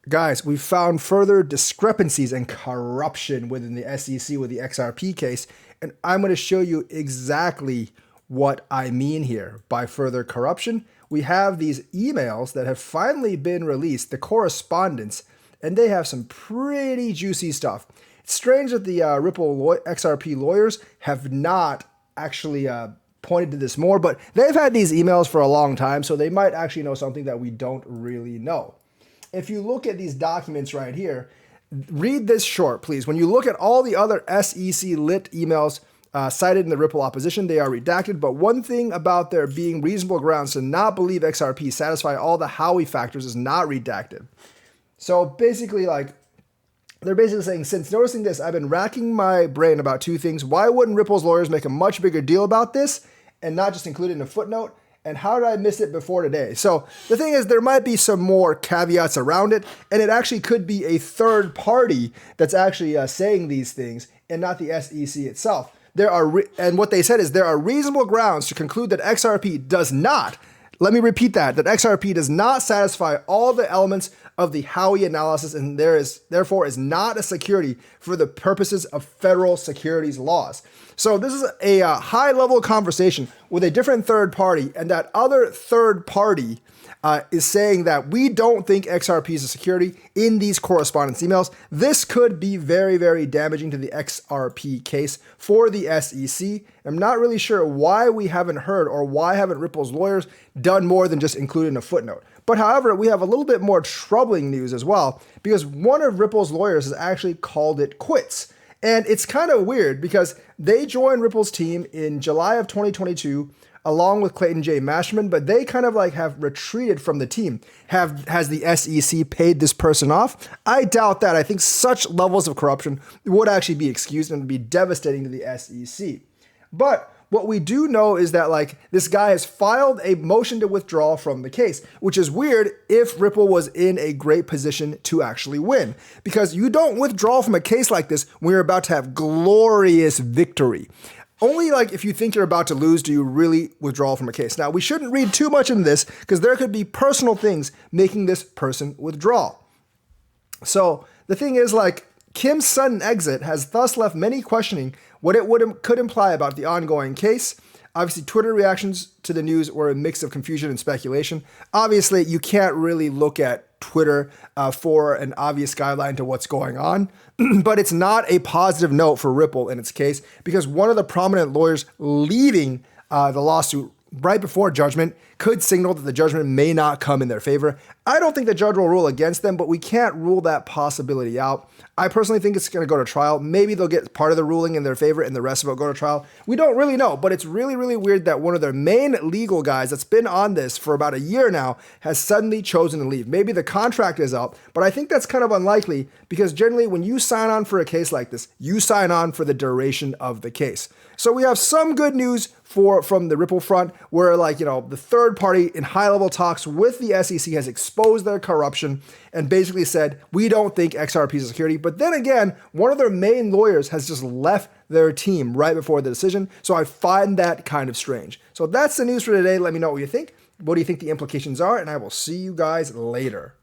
Guys, we found further discrepancies and corruption within the SEC with the XRP case, and I'm going to show you exactly what I mean here by further corruption. We have these emails that have finally been released, the correspondence, and they have some pretty juicy stuff. It's strange that the Ripple XRP lawyers have not actually pointed to this more, but they've had these emails for a long time, so they might actually know something that we don't really know. If you look at these documents right here, read this short, please. When you look at all the other SEC lit emails cited in the Ripple opposition, they are redacted. But one thing about there being reasonable grounds to not believe XRP satisfy all the Howey factors is not redacted. So basically, they're basically saying, since noticing this, I've been racking my brain about two things. Why wouldn't Ripple's lawyers make a much bigger deal about this and not just include it in a footnote? And how did I miss it before today? So the thing is, there might be some more caveats around it, and it actually could be a third party that's actually saying these things and not the SEC itself. And what they said is there are reasonable grounds to conclude that XRP does not, let me repeat that XRP does not satisfy all the elements of the Howey analysis and therefore is not a security for the purposes of federal securities laws. So this is a high-level conversation with a different third party, and that other third party is saying that we don't think XRP is a security in these correspondence emails. This could be very, very damaging to the XRP case for the SEC. I'm not really sure why we haven't heard or why haven't Ripple's lawyers done more than just include in a footnote. But however, we have a little bit more troubling news as well, because one of Ripple's lawyers has actually called it quits. And it's kind of weird because they joined Ripple's team in July of 2022 along with Clayton J. Mashman, but they kind of have retreated from the team. Has the SEC paid this person off? I doubt that. I think such levels of corruption would actually be excused and would be devastating to the SEC. But what we do know is that this guy has filed a motion to withdraw from the case, which is weird if Ripple was in a great position to actually win, because you don't withdraw from a case like this when you're about to have glorious victory. Only if you think you're about to lose do you really withdraw from a case. Now, we shouldn't read too much into this because there could be personal things making this person withdraw. So the thing is, Kim's sudden exit has thus left many questioning what it could imply about the ongoing case. Obviously, Twitter reactions to the news were a mix of confusion and speculation. Obviously, you can't really look at Twitter for an obvious guideline to what's going on, but it's not a positive note for Ripple in its case, because one of the prominent lawyers leaving the lawsuit right before judgment could signal that the judgment may not come in their favor. I don't think the judge will rule against them, but we can't rule that possibility out. I personally think it's going to go to trial. Maybe they'll get part of the ruling in their favor and the rest of it will go to trial. We don't really know, but it's really, really weird that one of their main legal guys that's been on this for about a year now has suddenly chosen to leave. Maybe the contract is up, but I think that's kind of unlikely because generally when you sign on for a case like this, you sign on for the duration of the case. So we have some good news from the Ripple front where the third party in high-level talks with the SEC has exposed their corruption and basically said, we don't think XRP is a security. But then again, one of their main lawyers has just left their team right before the decision. So I find that kind of strange. So that's the news for today. Let me know what you think. What do you think the implications are? And I will see you guys later.